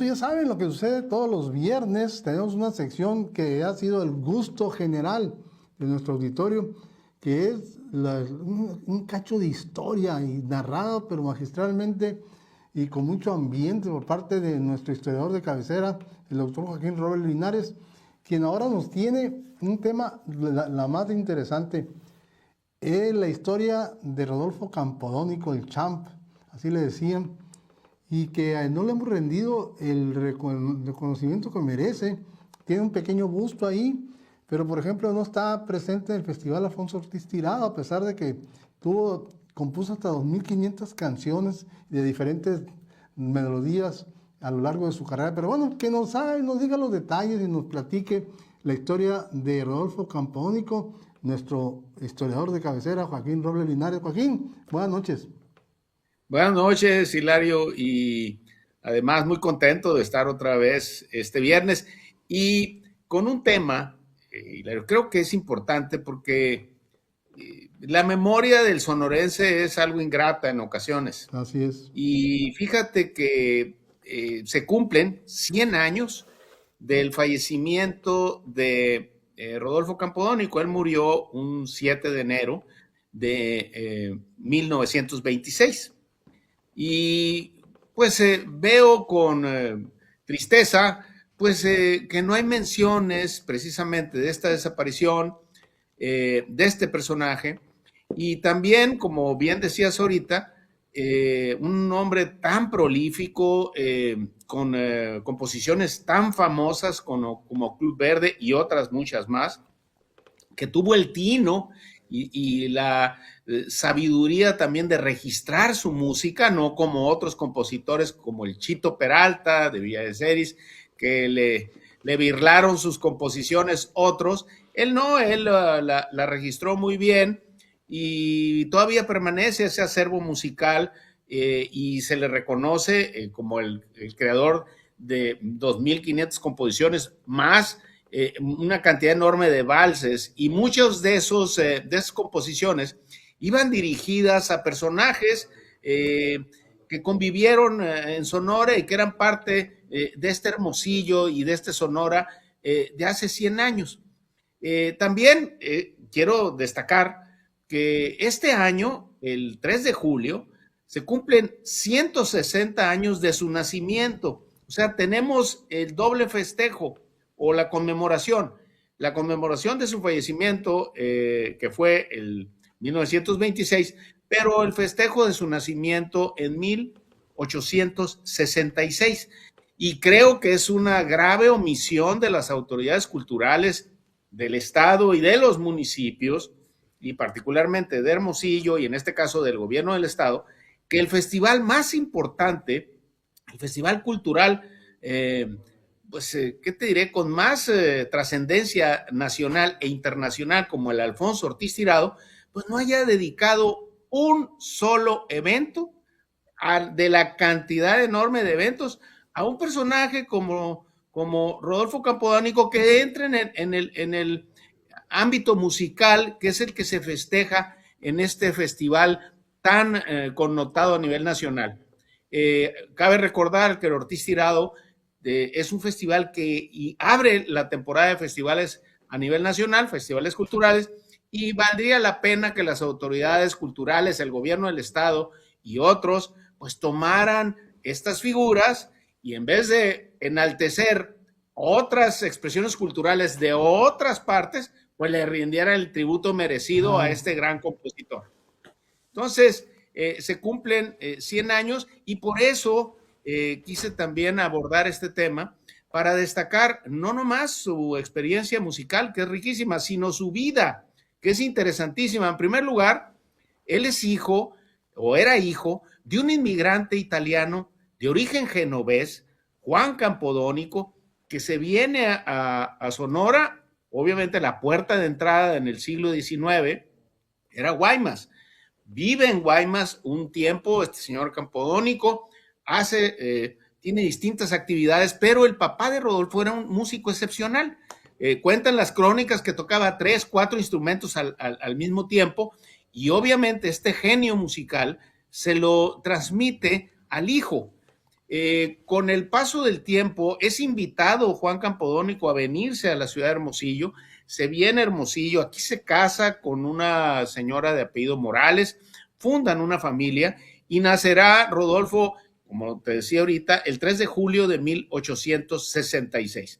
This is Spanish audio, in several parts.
esto ya saben lo que sucede todos los viernes. Tenemos una sección que ha sido el gusto general de nuestro auditorio, que es un cacho de historia y narrado, pero magistralmente y con mucho ambiente por parte de nuestro historiador de cabecera, el doctor Joaquín Robles Linares, quien ahora nos tiene un tema la más interesante. Es la historia de Rodolfo Campodónico, el Champ, así le decían, y que no le hemos rendido el reconocimiento que merece. Tiene un pequeño busto ahí, pero por ejemplo no está presente en el Festival Alfonso Ortiz Tirado, a pesar de que compuso hasta 2.500 canciones de diferentes melodías a lo largo de su carrera. Pero bueno, que nos diga los detalles y nos platique la historia de Rodolfo Campodónico, nuestro historiador de cabecera, Joaquín Robles Linares. Joaquín, buenas noches. Buenas noches, Hilario, y además muy contento de estar otra vez este viernes y con un tema, Hilario, creo que es importante porque la memoria del sonorense es algo ingrata en ocasiones. Así es. Y fíjate que se cumplen 100 años del fallecimiento de Rodolfo Campodónico. Él murió un 7 de enero de 1926. Y pues veo con tristeza pues que no hay menciones precisamente de esta desaparición de este personaje, y también, como bien decías ahorita, un hombre tan prolífico, con composiciones tan famosas como Club Verde y otras muchas más, que tuvo el tino y la sabiduría también de registrar su música, no como otros compositores como el Chito Peralta de Villa de Ceris, que le birlaron sus composiciones otros. Él no, él la registró muy bien y todavía permanece ese acervo musical, y se le reconoce como el creador de 2.500 composiciones más una cantidad enorme de valses, y muchos de esas composiciones iban dirigidas a personajes que convivieron en Sonora y que eran parte de este Hermosillo y de este Sonora de hace 100 años. También quiero destacar que este año, el 3 de julio, se cumplen 160 años de su nacimiento. O sea, tenemos el doble festejo o la conmemoración de su fallecimiento, que fue el 1926, pero el festejo de su nacimiento en 1866. Y creo que es una grave omisión de las autoridades culturales del estado y de los municipios, y particularmente de Hermosillo, y en este caso del gobierno del estado, que el festival más importante, el festival cultural, ¿qué te diré? Con más trascendencia nacional e internacional como el Alfonso Ortiz Tirado, pues no haya dedicado un solo evento de la cantidad enorme de eventos a un personaje como Rodolfo Campodónico, que entra en el ámbito musical, que es el que se festeja en este festival tan connotado a nivel nacional. Cabe recordar que el Ortiz Tirado es un festival que abre la temporada de festivales a nivel nacional, festivales culturales, y valdría la pena que las autoridades culturales, el gobierno del estado y otros, pues tomaran estas figuras y en vez de enaltecer otras expresiones culturales de otras partes, pues le rindieran el tributo merecido a este gran compositor. Entonces, se cumplen 100 años y por eso quise también abordar este tema para destacar no nomás su experiencia musical, que es riquísima, sino su vida, que es interesantísima. En primer lugar, él es hijo, o era hijo, de un inmigrante italiano de origen genovés, Juan Campodónico, que se viene a Sonora. Obviamente la puerta de entrada en el siglo XIX era Guaymas. Vive en Guaymas un tiempo este señor Campodónico, tiene distintas actividades, pero el papá de Rodolfo era un músico excepcional. Cuentan las crónicas que tocaba 3, 4 instrumentos al mismo tiempo, y obviamente este genio musical se lo transmite al hijo. Con el paso del tiempo es invitado Juan Campodónico a venirse a la ciudad de Hermosillo, se viene a Hermosillo, aquí se casa con una señora de apellido Morales, fundan una familia y nacerá Rodolfo, como te decía ahorita, el 3 de julio de 1866.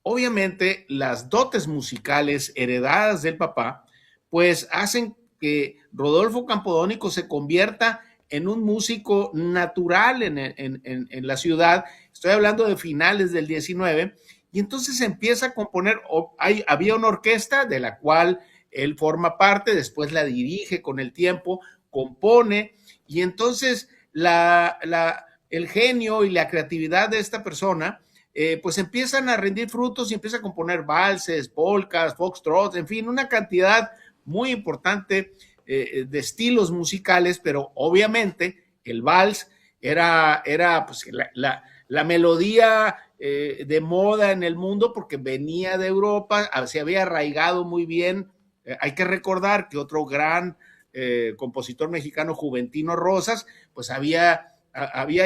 Obviamente las dotes musicales heredadas del papá pues hacen que Rodolfo Campodónico se convierta en un músico natural en la ciudad. Estoy hablando de finales del 19, y entonces empieza a componer. Había una orquesta de la cual él forma parte, después la dirige con el tiempo, compone, y entonces el genio y la creatividad de esta persona pues empiezan a rendir frutos y empieza a componer valses, polcas, foxtrots, en fin, una cantidad muy importante de estilos musicales, pero obviamente el vals era pues, la melodía de moda en el mundo porque venía de Europa, se había arraigado muy bien. Hay que recordar que otro gran compositor mexicano, Juventino Rosas, pues había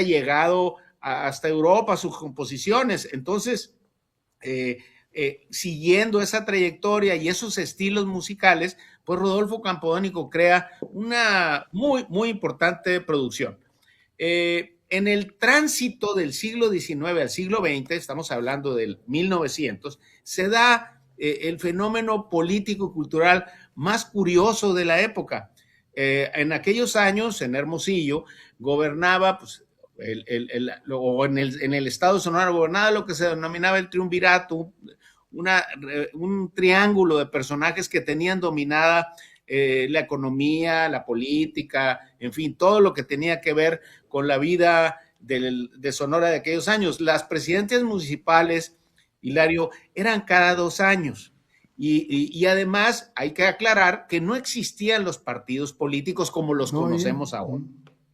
llegado hasta Europa sus composiciones. Entonces, siguiendo esa trayectoria y esos estilos musicales, pues Rodolfo Campodónico crea una muy importante producción. En el tránsito del siglo XIX al siglo XX, estamos hablando del 1900, se da el fenómeno político-cultural más curioso de la época. En aquellos años, en Hermosillo, gobernaba, pues, en el estado de Sonora, gobernaba lo que se denominaba el triunvirato, un triángulo de personajes que tenían dominada la economía, la política, en fin, todo lo que tenía que ver con la vida de Sonora de aquellos años. Las presidencias municipales, Hilario, eran cada 2 años. Y además hay que aclarar que no existían los partidos políticos como los conocemos ahora.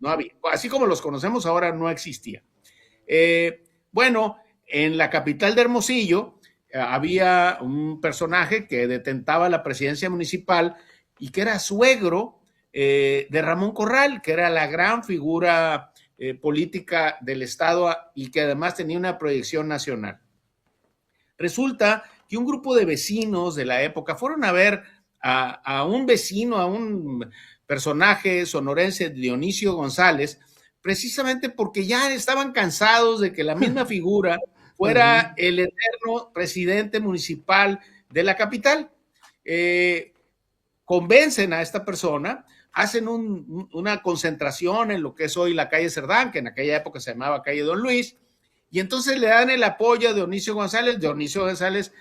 No había, así como los conocemos ahora, no existía. Bueno, en la capital de Hermosillo había un personaje que detentaba la presidencia municipal y que era suegro de Ramón Corral, que era la gran figura política del estado y que además tenía una proyección nacional. Resulta que un grupo de vecinos de la época fueron a ver a un vecino, a un personaje sonorense, Dionisio González, precisamente porque ya estaban cansados de que la misma figura fuera el eterno presidente municipal de la capital. Convencen a esta persona, hacen una concentración en lo que es hoy la calle Cerdán, que en aquella época se llamaba calle Don Luis, y entonces le dan el apoyo a Dionisio González. Dionisio González,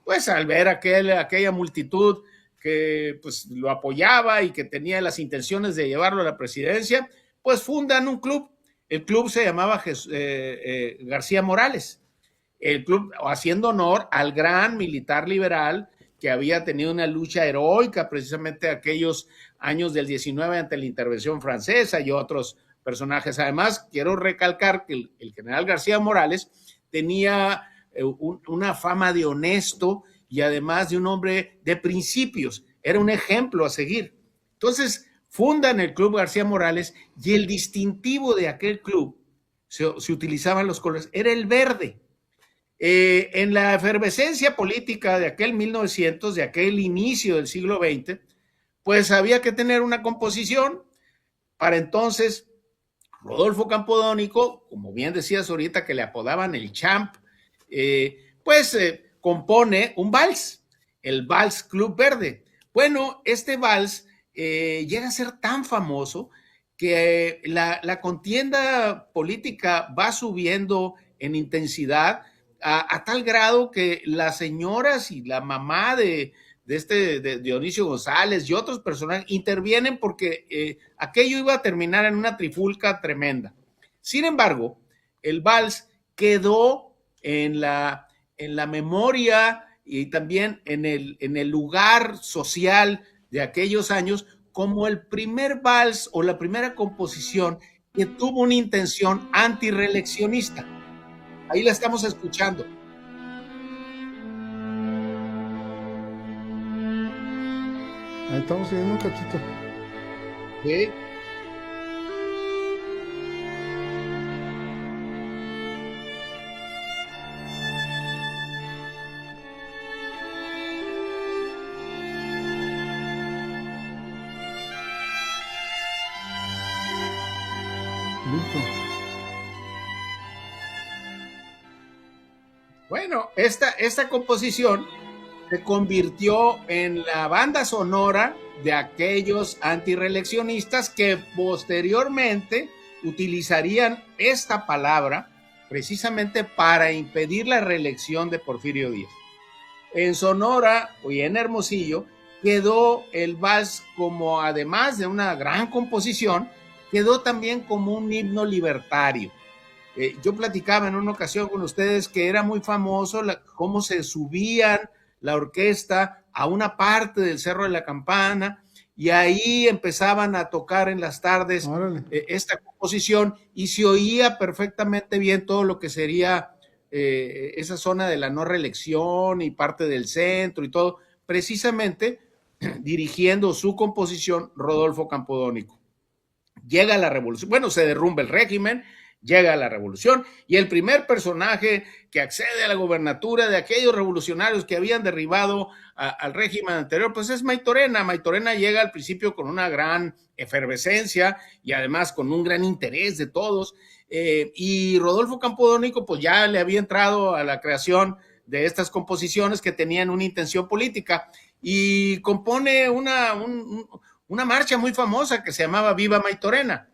pues al ver aquella multitud que pues lo apoyaba y que tenía las intenciones de llevarlo a la presidencia, pues fundan un club. El club se llamaba García Morales. El club haciendo honor al gran militar liberal que había tenido una lucha heroica precisamente aquellos años del 19 ante la intervención francesa y otros personajes. Además, quiero recalcar que el general García Morales tenía una fama de honesto y además de un hombre de principios. Era un ejemplo a seguir. Entonces, fundan el Club García Morales y el distintivo de aquel club, se utilizaban los colores, era el verde. En la efervescencia política de aquel 1900, de aquel inicio del siglo XX, pues había que tener una composición. Para entonces, Rodolfo Campodónico, como bien decías ahorita que le apodaban el Champ, compone un vals, el Vals Club Verde. Bueno, este vals llega a ser tan famoso que la contienda política va subiendo en intensidad a tal grado que las señoras y la mamá de Dionisio González y otros personajes intervienen porque aquello iba a terminar en una trifulca tremenda. Sin embargo, el vals quedó en la memoria y también en el lugar social de aquellos años como el primer vals o la primera composición que tuvo una intención antireeleccionista. Ahí la estamos escuchando. Ahí estamos viendo un cachito. ¿Sí? Listo. Bueno, esta composición se convirtió en la banda sonora de aquellos antirreeleccionistas que posteriormente utilizarían esta palabra precisamente para impedir la reelección de Porfirio Díaz. En Sonora y en Hermosillo quedó el vals como, además de una gran composición, quedó también como un himno libertario. Yo platicaba en una ocasión con ustedes que era muy famoso cómo se subían la orquesta a una parte del Cerro de la Campana y ahí empezaban a tocar en las tardes esta composición y se oía perfectamente bien todo lo que sería esa zona de la no reelección y parte del centro y todo, precisamente dirigiendo su composición Rodolfo Campodónico. Llega la revolución, bueno, se derrumba el régimen, llega la revolución y el primer personaje que accede a la gobernatura de aquellos revolucionarios que habían derribado al régimen anterior, pues es Maytorena. Maytorena llega al principio con una gran efervescencia y además con un gran interés de todos, y Rodolfo Campodónico pues ya le había entrado a la creación de estas composiciones que tenían una intención política y compone una marcha muy famosa que se llamaba Viva Maytorena.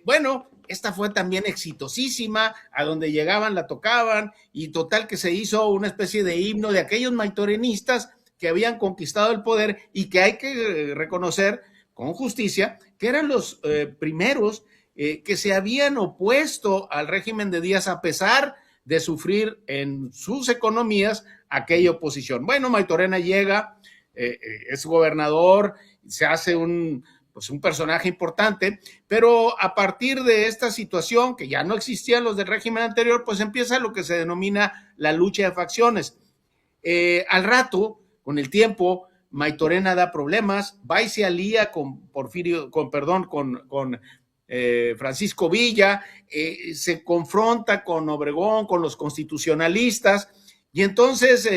Bueno, esta fue también exitosísima, a donde llegaban la tocaban y total que se hizo una especie de himno de aquellos maitorenistas que habían conquistado el poder y que hay que reconocer con justicia que eran los primeros que se habían opuesto al régimen de Díaz a pesar de sufrir en sus economías aquella oposición. Bueno, Maytorena llega, es gobernador, se hace un personaje importante, pero a partir de esta situación, que ya no existían los del régimen anterior, pues empieza lo que se denomina la lucha de facciones. Al rato, con el tiempo, Maytorena da problemas, va y se alía con Francisco Villa, se confronta con Obregón, con los constitucionalistas, y entonces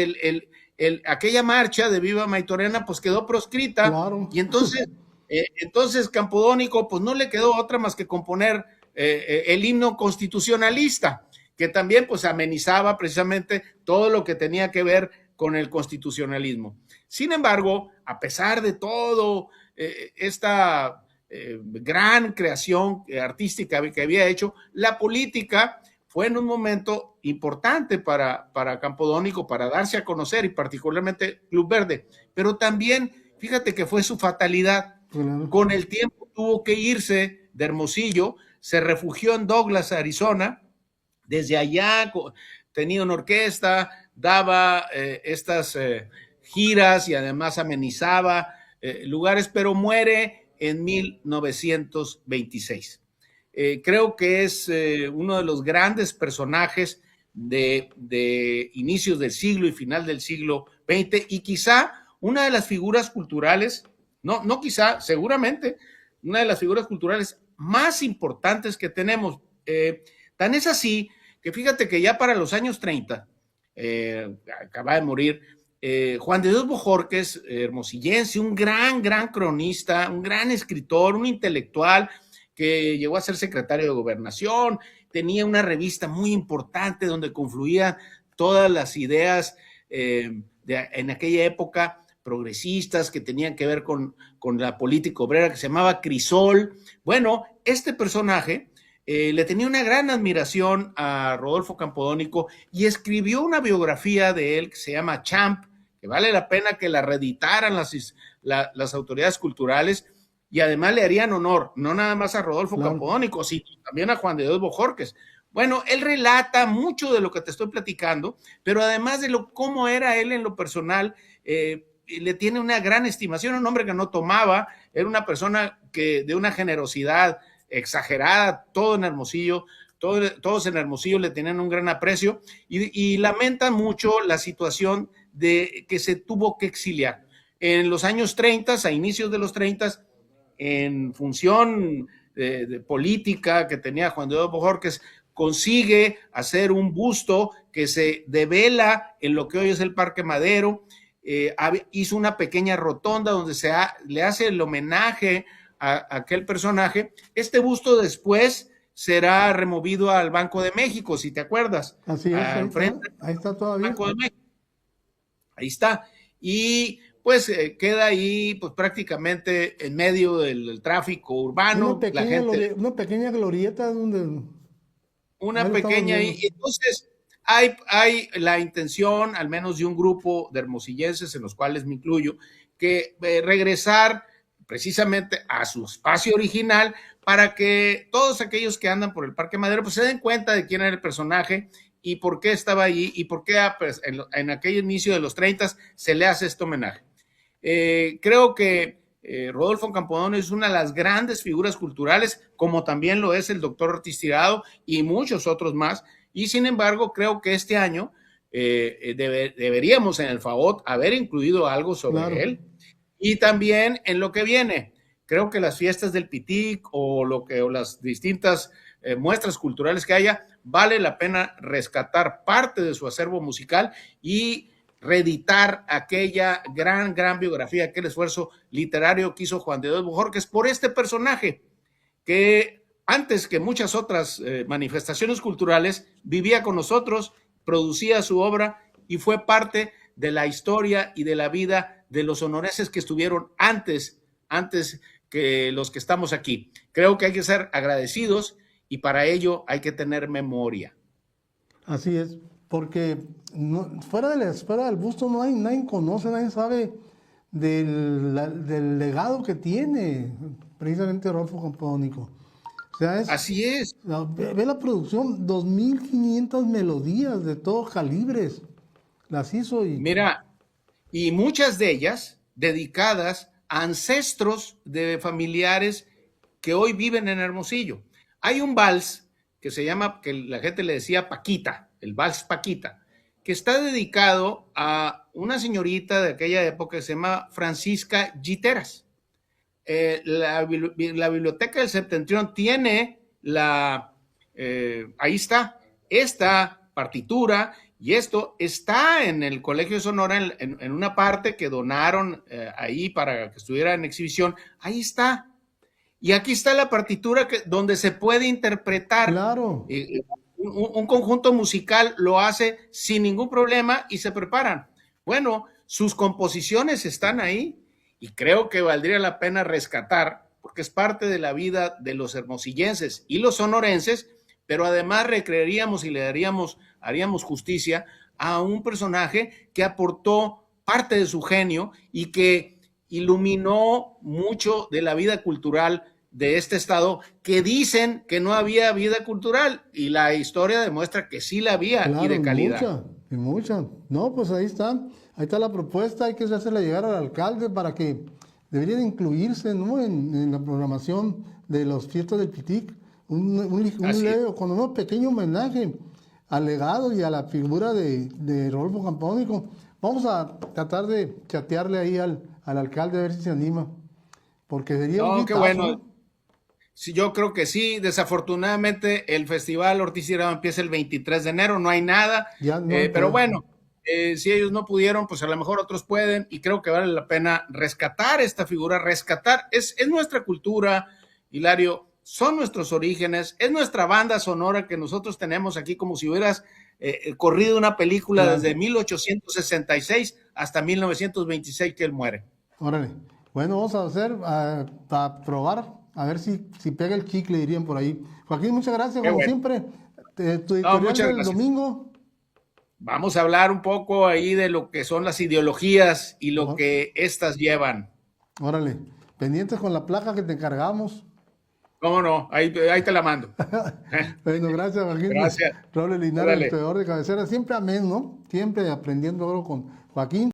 aquella marcha de Viva Maytorena pues quedó proscrita, claro. Y entonces Campodónico pues no le quedó otra más que componer el himno constitucionalista, que también pues amenizaba precisamente todo lo que tenía que ver con el constitucionalismo. Sin embargo, a pesar de todo esta gran creación artística que había hecho, la política fue en un momento importante para Campodónico, para darse a conocer y particularmente Club Verde, pero también fíjate que fue su fatalidad. Con el tiempo tuvo que irse de Hermosillo, se refugió en Douglas, Arizona. Desde allá tenía una orquesta, daba estas giras y además amenizaba lugares, pero muere en 1926. Creo que es uno de los grandes personajes de inicios del siglo y final del siglo XX y quizá una de las figuras culturales, no quizá, seguramente, una de las figuras culturales más importantes que tenemos. Tan es así que fíjate que ya para los años 30, acaba de morir, Juan de Dios Bojórquez, hermosillense, un gran cronista, un gran escritor, un intelectual que llegó a ser secretario de Gobernación, tenía una revista muy importante donde confluían todas las ideas en aquella época progresistas que tenían que ver con la política obrera, que se llamaba Crisol. Bueno, este personaje le tenía una gran admiración a Rodolfo Campodónico y escribió una biografía de él que se llama Champ, que vale la pena que la reeditaran las autoridades culturales y además le harían honor, no nada más a Rodolfo Campodónico, sino también a Juan de Dios Bojórquez. Bueno, él relata mucho de lo que te estoy platicando, pero además de cómo era él en lo personal, le tiene una gran estimación, un hombre que no tomaba, era una persona que de una generosidad exagerada, todo en Hermosillo, todos en Hermosillo le tenían un gran aprecio y lamentan mucho la situación de que se tuvo que exiliar. En los años 30, a inicios de los 30, en función de política que tenía Juan de Dios Bojórquez, consigue hacer un busto que se devela en lo que hoy es el Parque Madero. Hizo una pequeña rotonda donde le hace el homenaje a aquel personaje. Este busto después será removido al Banco de México, si te acuerdas. Así es, ahí está todavía. Banco de México. Ahí está. Y pues queda ahí pues prácticamente en medio del tráfico urbano. Una pequeña glorieta donde... Una pequeña, y entonces hay la intención, al menos de un grupo de hermosillenses, en los cuales me incluyo, que regresar precisamente a su espacio original para que todos aquellos que andan por el Parque Madero pues se den cuenta de quién era el personaje y por qué estaba ahí y por qué pues, en aquel inicio de los 30 se le hace este homenaje. Creo que Rodolfo Campodónico es una de las grandes figuras culturales, como también lo es el doctor Ortiz Tirado y muchos otros más, y sin embargo creo que este año deberíamos en el FAOT haber incluido algo sobre él, y también en lo que viene. Creo que las fiestas del Pitic o las distintas muestras culturales que haya, vale la pena rescatar parte de su acervo musical y reeditar aquella gran biografía, aquel esfuerzo literario que hizo Juan de Dios Bojorquez por este personaje que antes que muchas otras manifestaciones culturales vivía con nosotros, producía su obra y fue parte de la historia y de la vida de los sonorenses que estuvieron antes que los que estamos aquí. Creo que hay que ser agradecidos y para ello hay que tener memoria. Así es, porque fuera de la esfera del busto nadie conoce, nadie sabe del legado que tiene precisamente Rodolfo Campodónico. O sea, así es. Ve la producción, 2.500 melodías de todos calibres, las hizo y... Mira, y muchas de ellas dedicadas a ancestros de familiares que hoy viven en Hermosillo. Hay un vals que se llama, que la gente le decía Paquita, el vals Paquita, que está dedicado a una señorita de aquella época que se llama Francisca Giteras. La Biblioteca del Septentrión tiene ahí está, esta partitura, y esto está en el Colegio de Sonora en una parte que donaron ahí para que estuviera en exhibición. Ahí está. Y aquí está la partitura donde se puede interpretar. Claro. Un conjunto musical lo hace sin ningún problema y se preparan. Bueno, sus composiciones están ahí y creo que valdría la pena rescatar, porque es parte de la vida de los hermosillenses y los sonorenses, pero además recrearíamos y haríamos justicia a un personaje que aportó parte de su genio y que iluminó mucho de la vida cultural de este estado, que dicen que no había vida cultural y la historia demuestra que sí la había, claro, y de calidad. Mucha. No, pues ahí está la propuesta, hay que hacerla llegar al alcalde para que debería incluirse, ¿no?, en la programación de las fiestas del Pitic, con un pequeño homenaje al legado y a la figura de Rodolfo Campodónico. Vamos a tratar de chatearle ahí al alcalde a ver si se anima, porque sería un qué bueno. Sí, yo creo que sí. Desafortunadamente el Festival Ortiz Tirado empieza el 23 de enero, no hay nada, pero bueno, si ellos no pudieron, pues a lo mejor otros pueden, y creo que vale la pena rescatar esta figura, es nuestra cultura, Hilario, son nuestros orígenes, es nuestra banda sonora que nosotros tenemos aquí, como si hubieras corrido una película, claro, desde 1866 hasta 1926 que él muere. Órale. Bueno, vamos a hacer, a probar, a ver si pega el chicle, dirían por ahí. Joaquín, muchas gracias, como siempre. Tu editorial del domingo. Vamos a hablar un poco ahí de lo que son las ideologías y lo que estas llevan. Órale. Pendientes con la placa que te encargamos. ¿Cómo no? Ahí te la mando. Bueno, gracias, Joaquín. Gracias. Raúl Linares, historiador de cabecera. Siempre amén, ¿no? Siempre aprendiendo algo con Joaquín.